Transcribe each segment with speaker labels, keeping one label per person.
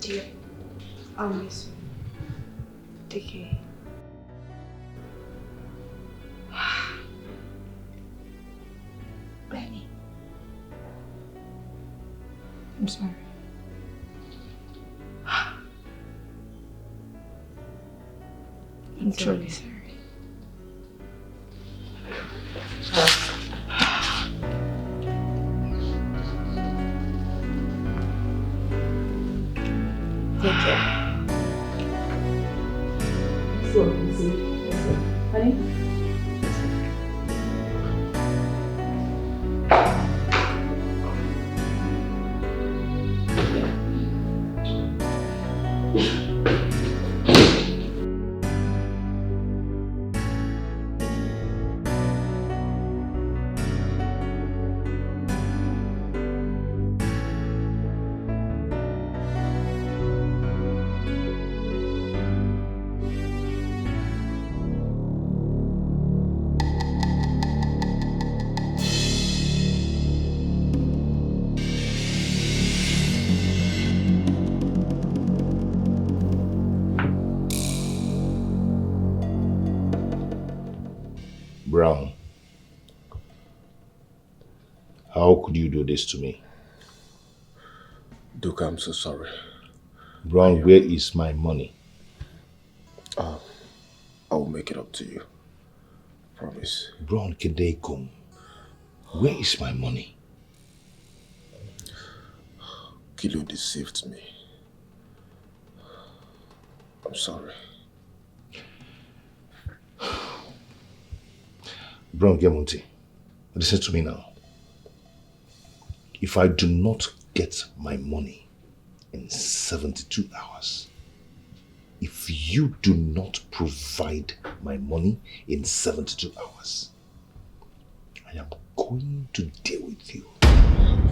Speaker 1: dear. I'll miss you. Take care. Benny. I'm sorry. I'm truly sorry. Take care. So easy. Honey?
Speaker 2: Brown, how could you do this to me?
Speaker 3: Duke, I'm so sorry.
Speaker 2: Brown, where is my money?
Speaker 3: I will make it up to you. Promise.
Speaker 2: Brown Kedekum, where is my money?
Speaker 3: Kilo deceived me. I'm sorry.
Speaker 2: Brown Gemunti, listen to me now. If I do not get my money in 72 hours, if you do not provide my money in 72 hours, I am going to deal with you.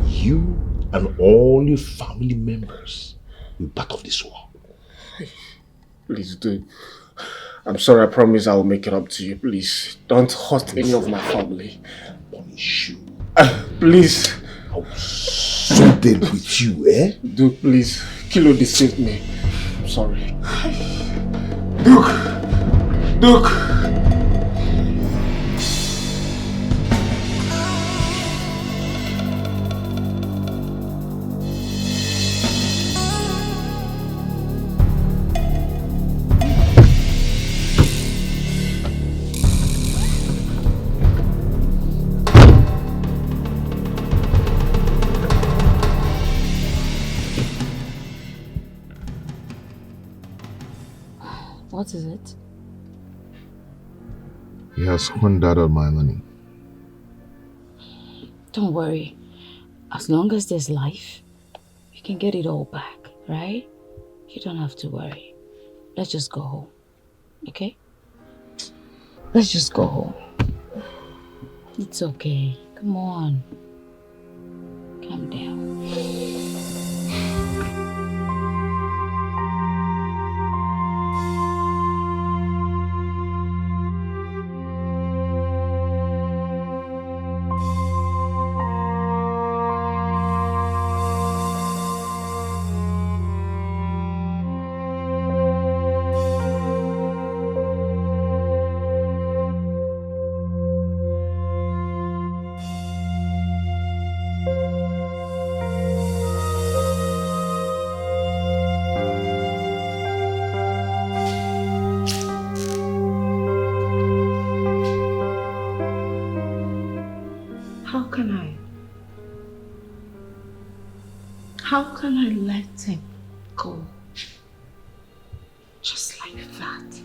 Speaker 2: You and all your family members will back off this war.
Speaker 3: Please do. I'm sorry, I promise I will make it up to you. Please, don't hurt any of my family.
Speaker 2: Punish you.
Speaker 3: Please.
Speaker 2: I will something with you, eh?
Speaker 3: Duke, please. Kilo deceived me. I'm sorry. Duke! Duke!
Speaker 4: What is it?
Speaker 2: He has squandered all my money.
Speaker 4: Don't worry. As long as there's life, you can get it all back, right? You don't have to worry. Let's just go home, okay? Let's just go home. It's okay. Come on. Calm down.
Speaker 1: How can I let him go? Just like that.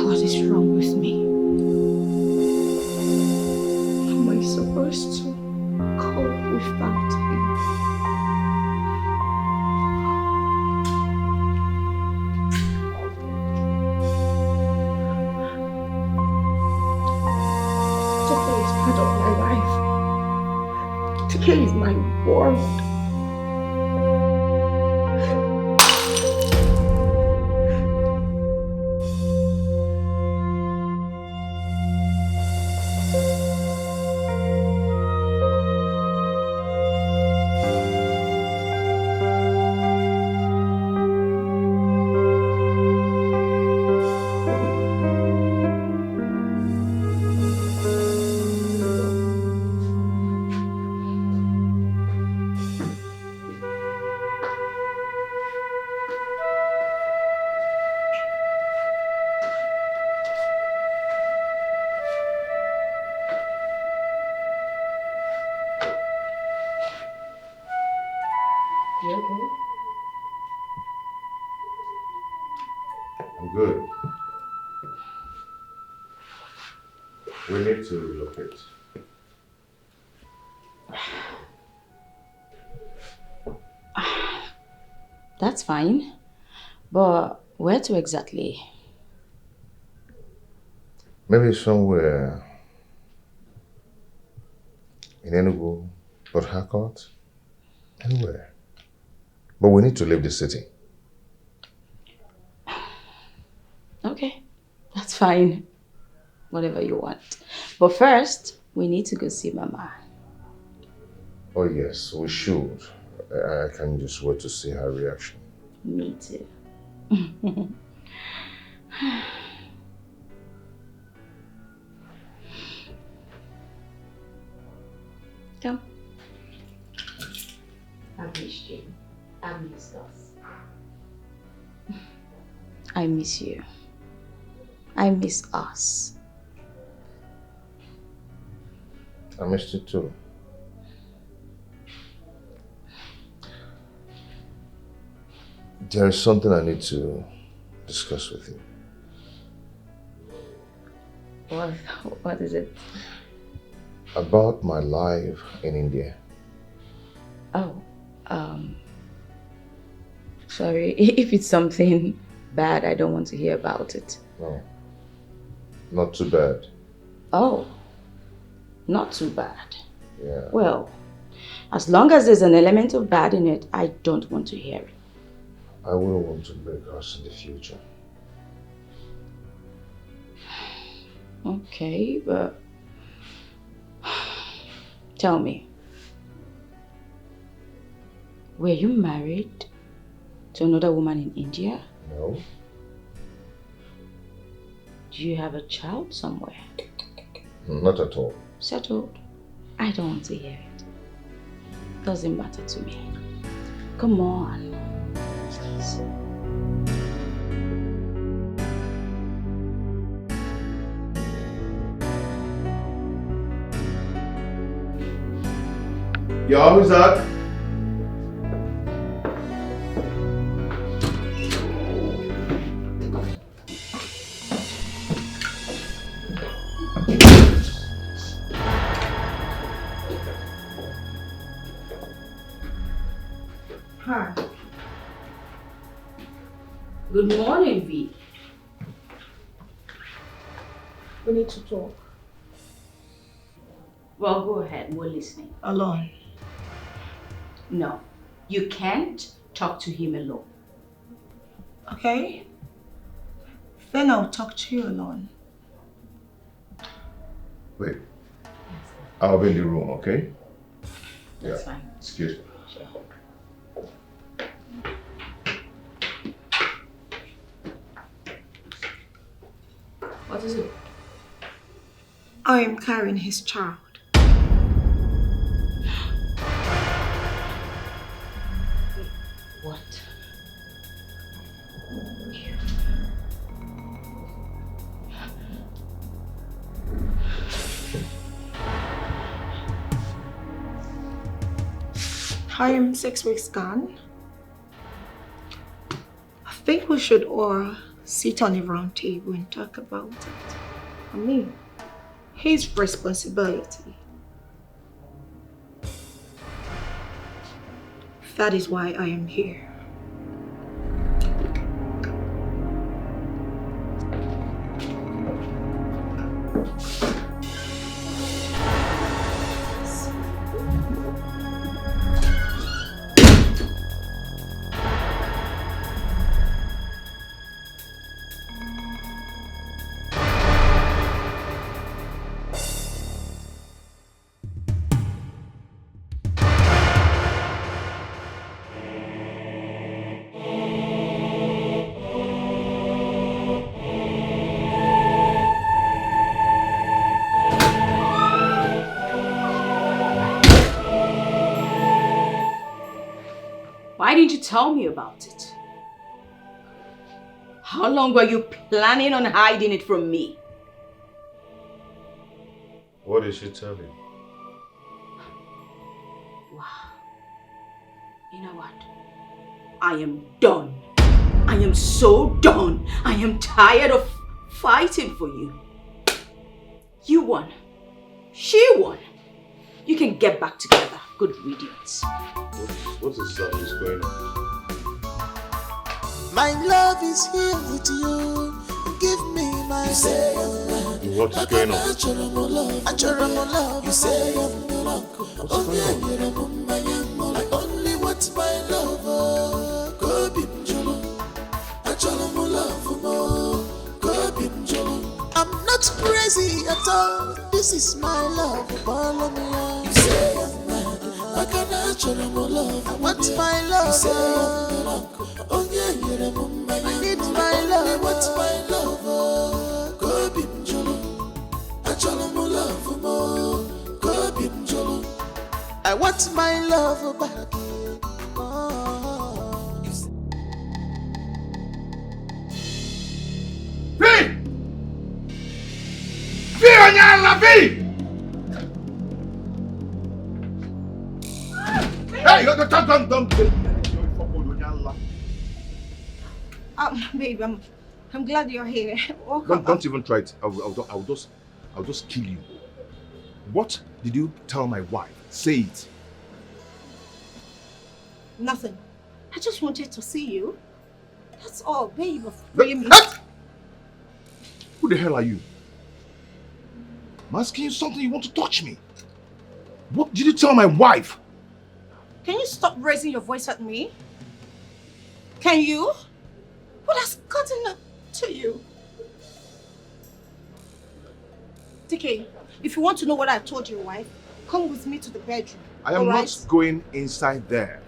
Speaker 1: What is wrong with me? Am I supposed to cope without him? Today is my world.
Speaker 2: I'm good. We need to relocate.
Speaker 4: That's fine. But where to exactly?
Speaker 2: Maybe somewhere in Enugu, Port Harcourt, anywhere. But we need to leave the city.
Speaker 4: Okay, that's fine. Whatever you want. But first, we need to go see Mama.
Speaker 2: Oh yes, we should. I can just wait to see her reaction.
Speaker 4: Me too. Come. I missed you. I missed us. I miss you. I miss us.
Speaker 2: I missed you too. There is something I need to discuss with you.
Speaker 4: What is it?
Speaker 2: About my life in India.
Speaker 4: Oh, sorry. If it's something bad, I don't want to hear about it.
Speaker 2: No, not too bad.
Speaker 4: Oh, not too bad.
Speaker 2: Yeah.
Speaker 4: Well, as long as there's an element of bad in it, I don't want to hear it.
Speaker 2: I will want to break us in the future.
Speaker 4: Okay, but tell me, were you married to another woman in India?
Speaker 2: No.
Speaker 4: Do you have a child somewhere?
Speaker 2: Not at all.
Speaker 4: Settled? I don't want to hear it. Doesn't matter to me. Come on, please.
Speaker 2: Yeah, who's that?
Speaker 1: Hi.
Speaker 4: Good morning, V.
Speaker 1: We need to talk.
Speaker 4: Well, go ahead. We're listening.
Speaker 1: Alone.
Speaker 4: No, you can't talk to him alone.
Speaker 1: Okay? Then I'll talk to you alone.
Speaker 2: Wait. I'll be in the room, okay?
Speaker 4: That's fine.
Speaker 2: Excuse me.
Speaker 4: Sure. What is it?
Speaker 1: I am carrying his child.
Speaker 4: What?
Speaker 1: I am 6 weeks gone. I think we should all sit on a round table and talk about it. I mean, his responsibility. That is why I am here.
Speaker 4: Why didn't you tell me about it? How long were you planning on hiding it from me?
Speaker 2: What did she tell you?
Speaker 4: Wow. You know what? I am done.
Speaker 5: I am so done. I am tired of fighting for you. You won. She won. You can get back together. Good riddance.
Speaker 2: What exactly is going on?
Speaker 6: My love is here with you. Give me my say.
Speaker 2: What is going on?
Speaker 6: I love. You say I'm
Speaker 2: What's going on?
Speaker 6: I only want my love. Go be mjolo. I'm not crazy at all. This is my love. Follow me. You say I'm mad. I want my love. You say I'm I need my love. I want my love. Go be mjolo. Go be mjolo. I want my love back.
Speaker 2: Hey, don't.
Speaker 1: Babe, I'm glad you're here. Welcome.
Speaker 2: Don't even try it. I'll just kill you. What did you tell my wife? Say it.
Speaker 1: Nothing. I just wanted to see you. That's all, babe.
Speaker 2: Who the hell are you? I'm asking you something, you want to touch me. What did you tell my wife?
Speaker 1: Can you stop raising your voice at me? Can you? What has gotten to you? TK, if you want to know what I told your wife, come with me to the bedroom.
Speaker 2: I am not going inside there.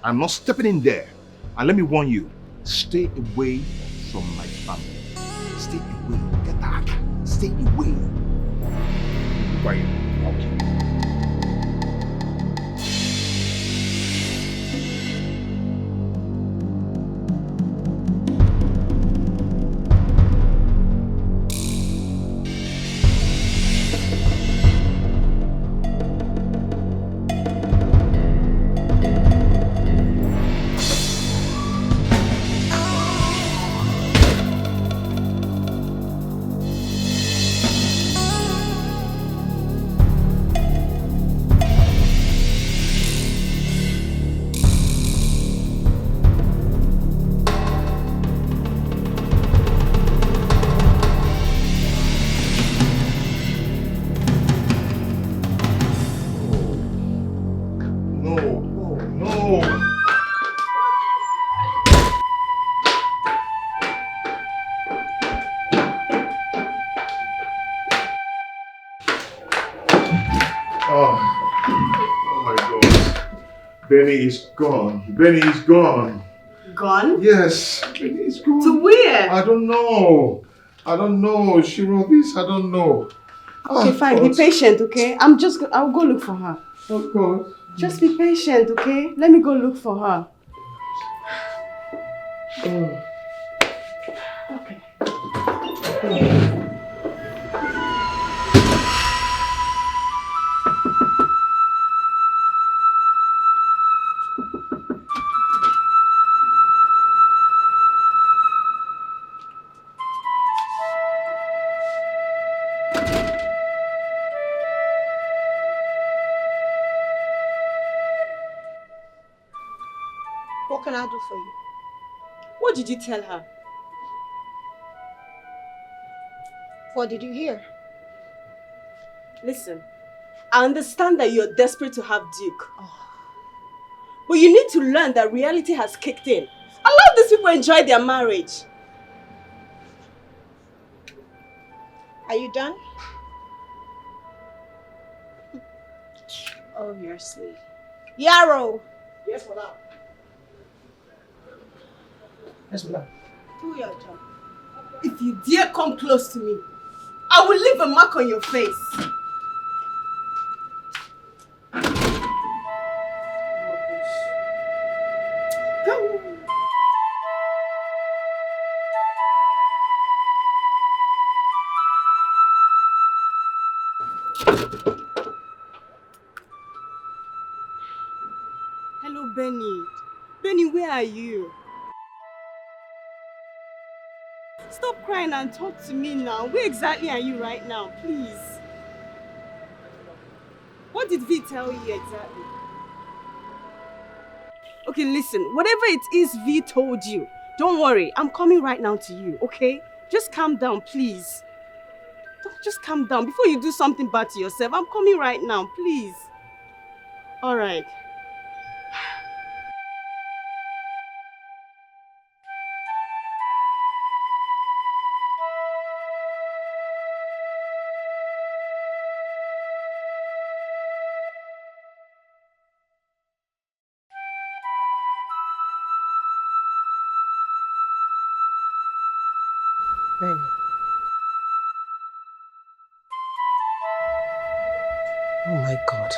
Speaker 2: I'm not stepping in there. And let me warn you, stay away from my family. Stay away. Get back. Stay away. Quiet. Okay. Benny is gone. Benny is gone.
Speaker 5: Gone?
Speaker 2: Yes, Benny is gone.
Speaker 5: To where?
Speaker 2: I don't know. She wrote this. I don't know.
Speaker 5: Okay, fine. Be patient, okay? I'll go look for her.
Speaker 2: Of course.
Speaker 5: Just be patient, okay? Let me go look for her.
Speaker 2: Oh.
Speaker 5: Okay.
Speaker 1: What can I do for you?
Speaker 5: What did you tell her?
Speaker 1: What did you hear?
Speaker 5: Listen, I understand that you're desperate to have Duke. But you need to learn that reality has kicked in. Allow these people enjoy their marriage.
Speaker 1: Are you done? Obviously. Yarrow!
Speaker 3: Yes, madam. Yes, madam.
Speaker 1: Do your job.
Speaker 5: If you dare come close to me, I will leave a mark on your face. Go. Hello, Benny. Benny, where are you?
Speaker 7: Stop crying and talk to me now. Where exactly are you right now? Please. What did V tell you exactly? Okay, listen. Whatever it is V told you, don't worry. I'm coming right now to you, okay? Just calm down, please. Just calm down before you do something bad to yourself. I'm coming right now, please. All right.
Speaker 8: Benny. Oh my God.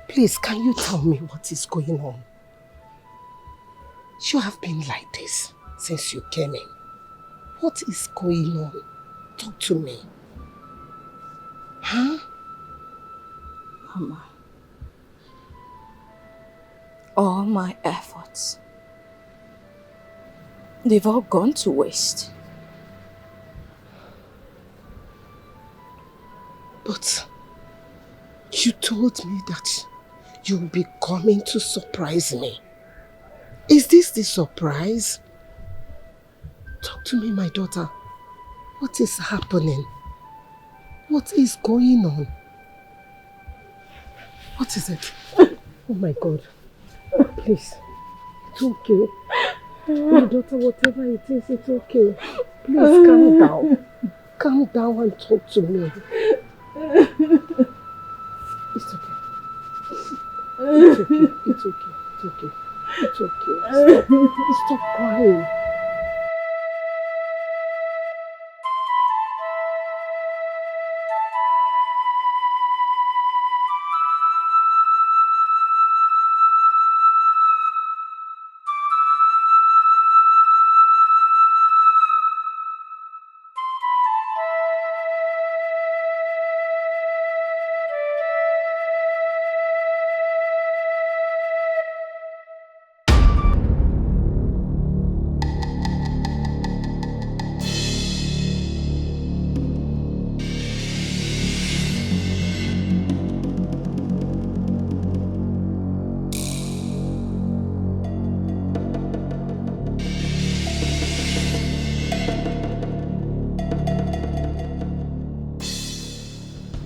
Speaker 8: Please, can you tell me what is going on? You have been like this since you came in. What is going on? Talk to me. Huh?
Speaker 4: Mama, all my efforts, they've all gone to waste.
Speaker 8: But you told me that you'll be coming to surprise me. Is this the surprise? Talk to me, my daughter. What is happening? What is going on? What is it? Oh my God. Please. It's okay. My daughter, whatever it is, it's okay. Please calm down. Calm down and talk to me. It's okay. It's okay. It's okay. It's okay. It's okay. Stop crying.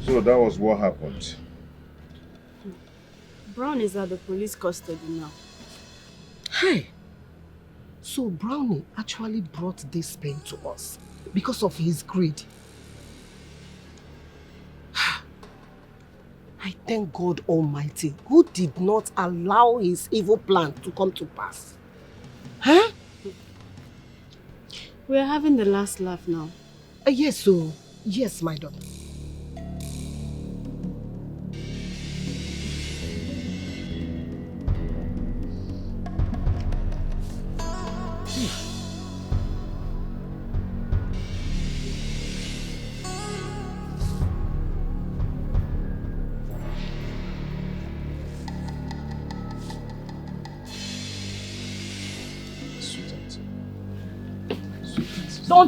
Speaker 2: So that was what happened.
Speaker 7: Brown is at the police custody now.
Speaker 8: Hey! So Brownie actually brought this pain to us because of his greed. I thank God Almighty who did not allow his evil plan to come to pass. Huh?
Speaker 7: We are having the last laugh now.
Speaker 8: Yes, so yes, my daughter.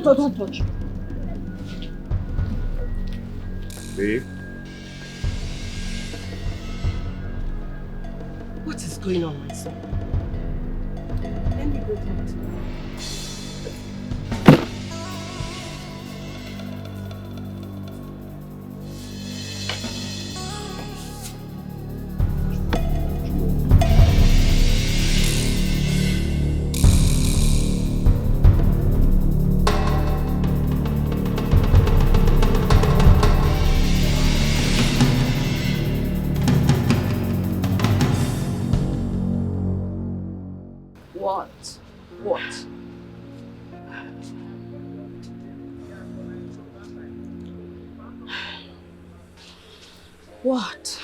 Speaker 5: Don't touch.
Speaker 2: Babe?
Speaker 8: What is going on, my son?
Speaker 7: Let me go talk to him.
Speaker 4: What?
Speaker 7: What?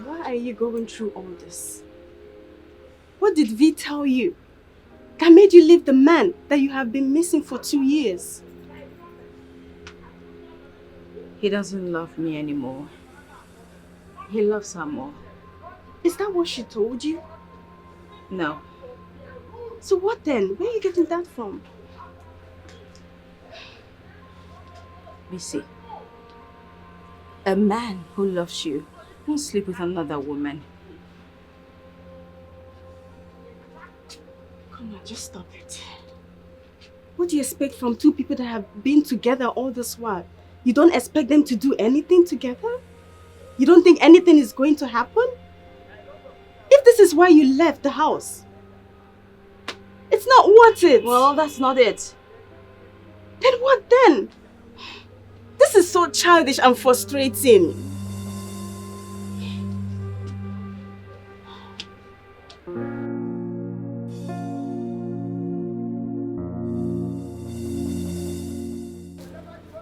Speaker 7: Why are you going through all this? What did V tell you that made you leave the man that you have been missing for 2 years?
Speaker 4: He doesn't love me anymore. He loves her more.
Speaker 7: Is that what she told you?
Speaker 4: No.
Speaker 7: So what then? Where are you getting that from?
Speaker 5: You see, a man who loves you won't sleep with another woman.
Speaker 7: Come on, just stop it. What do you expect from two people that have been together all this while? You don't expect them to do anything together? You don't think anything is going to happen? If this is why you left the house, it's not worth it.
Speaker 5: Well, that's not it.
Speaker 7: Then what then? This is so childish and frustrating.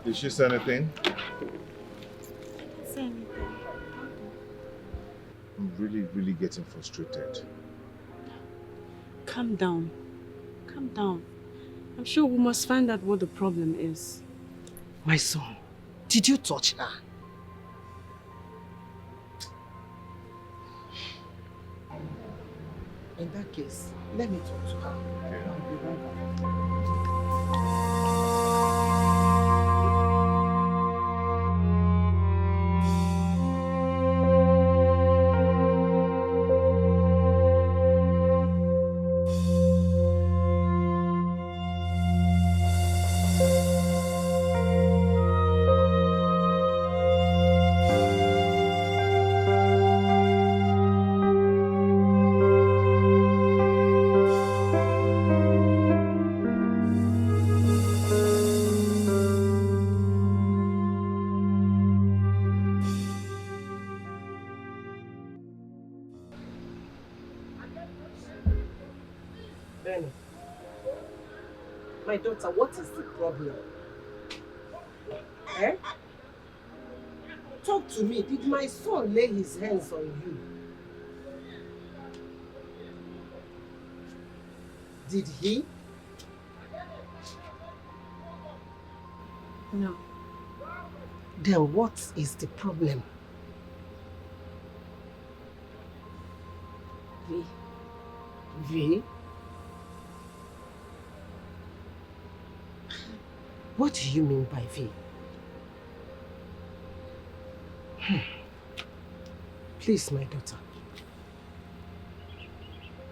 Speaker 2: Did she say anything?
Speaker 7: Say anything.
Speaker 2: I'm really getting frustrated.
Speaker 7: Calm down. Calm down. I'm sure we must find out what the problem is.
Speaker 8: My son, did you touch her? In that case, let me talk to her.
Speaker 2: Okay.
Speaker 8: I'll be right back. My daughter, what is the problem? Eh? Talk to me. Did my son lay his hands on you? Did he?
Speaker 7: No.
Speaker 8: Then what is the problem?
Speaker 7: V.
Speaker 8: V? What do you mean by V? Please, my daughter.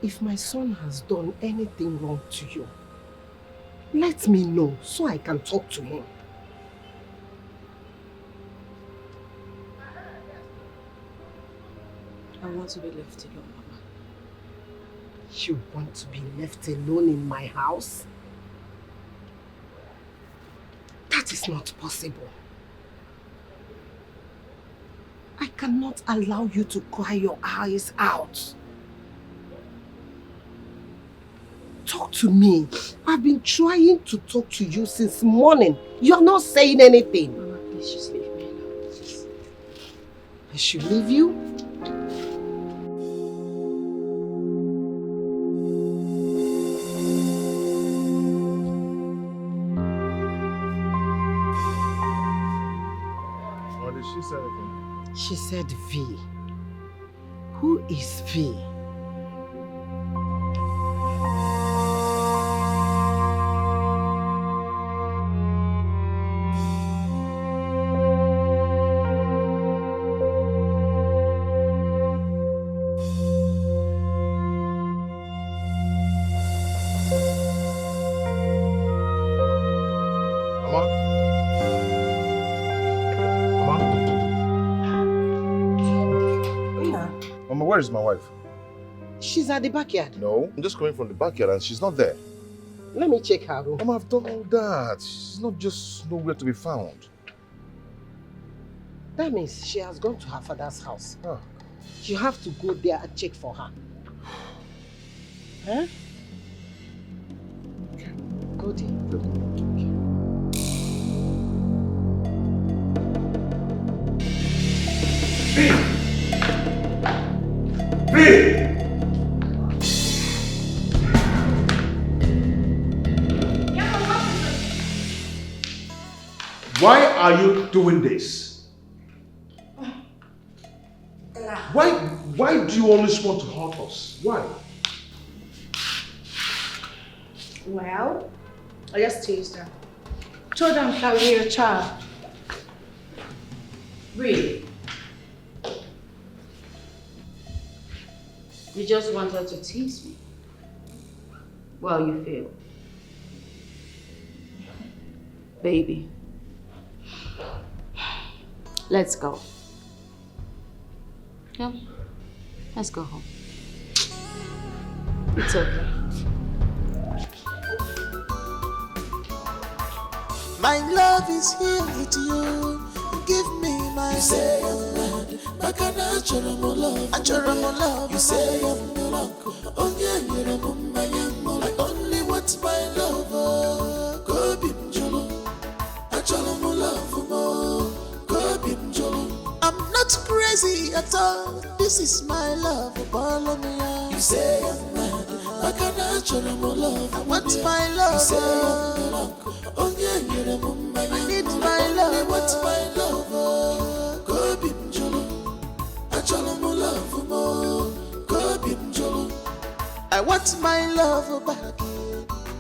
Speaker 8: If my son has done anything wrong to you, let me know so I can talk to him.
Speaker 7: I want to be left alone, Mama.
Speaker 8: You want to be left alone in my house? That is not possible. I cannot allow you to cry your eyes out. Talk to me. I've been trying to talk to you since morning. You're not saying anything.
Speaker 7: Mama, please just leave me alone. Please.
Speaker 8: I should leave you?
Speaker 2: What did she say anything?
Speaker 8: She said V. Who is V?
Speaker 2: Mama, where is my wife?
Speaker 8: She's at the backyard.
Speaker 2: No, I'm just coming from the backyard and she's not there.
Speaker 8: Let me check her room.
Speaker 2: Mama, I've done all that. She's not just nowhere to be found.
Speaker 8: That means she has gone to her father's house.
Speaker 2: Ah.
Speaker 8: You have to go there and check for her. Huh?
Speaker 2: Okay.
Speaker 8: Go there.
Speaker 2: Why are you doing this? Why do you always want to hurt us? Why?
Speaker 1: Well, I just teased her. Told her I'm carrying your child.
Speaker 5: Really? You just wanted to tease me? Well, you failed. Baby. Let's go. Yeah? Let's go home. It's okay.
Speaker 6: My love is here with you. Give me my say I'm mad. Back and I love. You say I'm no longer. I only want my lover. Go bim jolo. I love more. Go bim jolo. I'm not crazy at all. This is my love. Follow me out. You say I'm mad. Back and I love. I want my lover. You say I'm no longer. I need my love. I want my lover. Go bim jolo. I love more. Go bim jolo. I want my love back.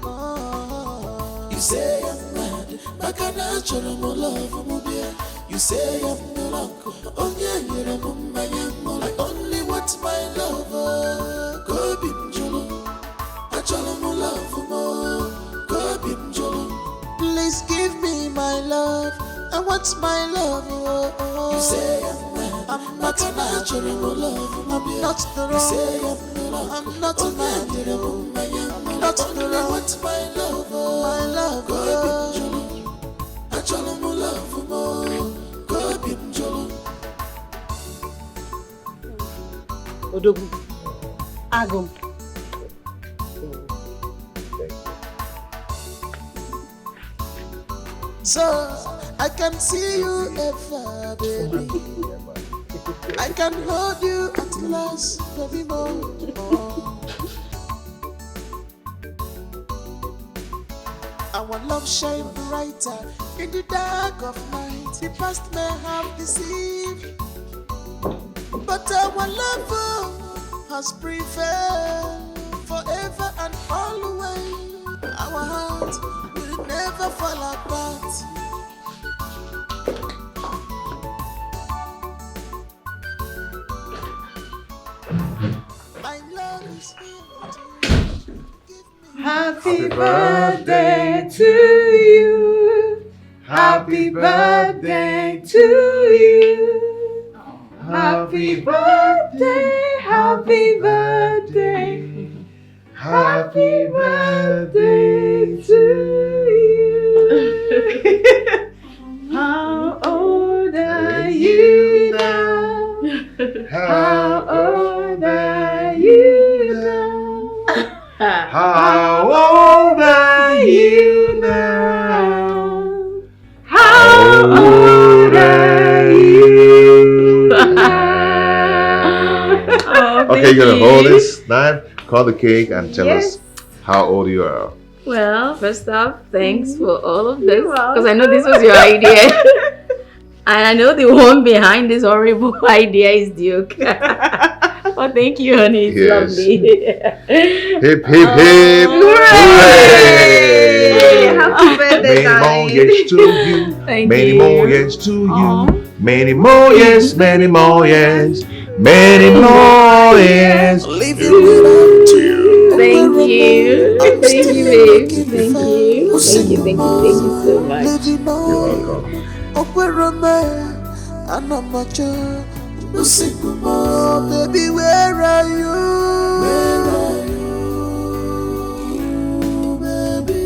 Speaker 6: Oh. You say I'm mad. Back and I love more. You say I'm no longer. I only want my lover. Go bim jolo. I love more. Go bim jolo. Please give me my love. I want my love. Oh. You say I'm not natural love. I'm not the wrong. You say I'm not a man. I'm not the wrong. I want my love. My love. Go bim jolo. I love more. Go bim jolo.
Speaker 8: Odogu. Agum.
Speaker 6: So I can see you ever, baby. I can hold you at last, baby, more. Our love shine brighter in the dark of night. The past may have deceived, but our love has prevailed forever and always. Our heart will never fall apart. My love is here.
Speaker 1: Happy birthday to you. Happy birthday to you. Happy birthday, happy birthday. Happy birthday to you. How old are you now? How old are you now?
Speaker 2: How old are you now?
Speaker 1: How old are you now?
Speaker 2: Okay, you're gonna hold this knife, cut the cake, and tell us how old you are.
Speaker 5: Well, first off, thanks for all of this. Because I know this was your idea. And I know the one behind this horrible idea is Duke. Oh, thank you, honey. It's lovely.
Speaker 2: Hip, hip, hip. Hooray!
Speaker 1: Happy birthday,
Speaker 2: Many more years to you.
Speaker 5: Thank
Speaker 2: Many
Speaker 5: you.
Speaker 2: more years to you. Many more years, many more years. Many more years.
Speaker 6: Living without you.
Speaker 5: Thank you.
Speaker 6: I'm
Speaker 5: Thank you,
Speaker 6: still
Speaker 5: babe.
Speaker 6: looking
Speaker 5: Thank
Speaker 6: for
Speaker 5: you. Thank you, thank you, thank you so much.
Speaker 6: living on.
Speaker 2: You're welcome.
Speaker 6: And I'm not sure. No single more. Baby, where are you? Where are you? Baby,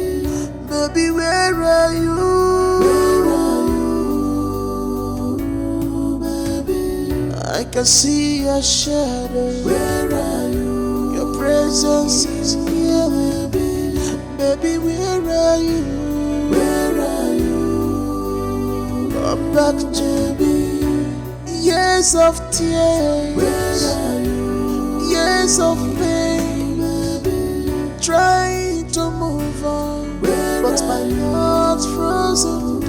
Speaker 6: baby, where are you? Where are you? Baby, I can see your shadow. Where are you? Your presence is here, baby. Baby, where are you? Where are you? Come back to me. Years of tears. Where are you? Years of pain, baby. Trying to move on, but my heart's frozen.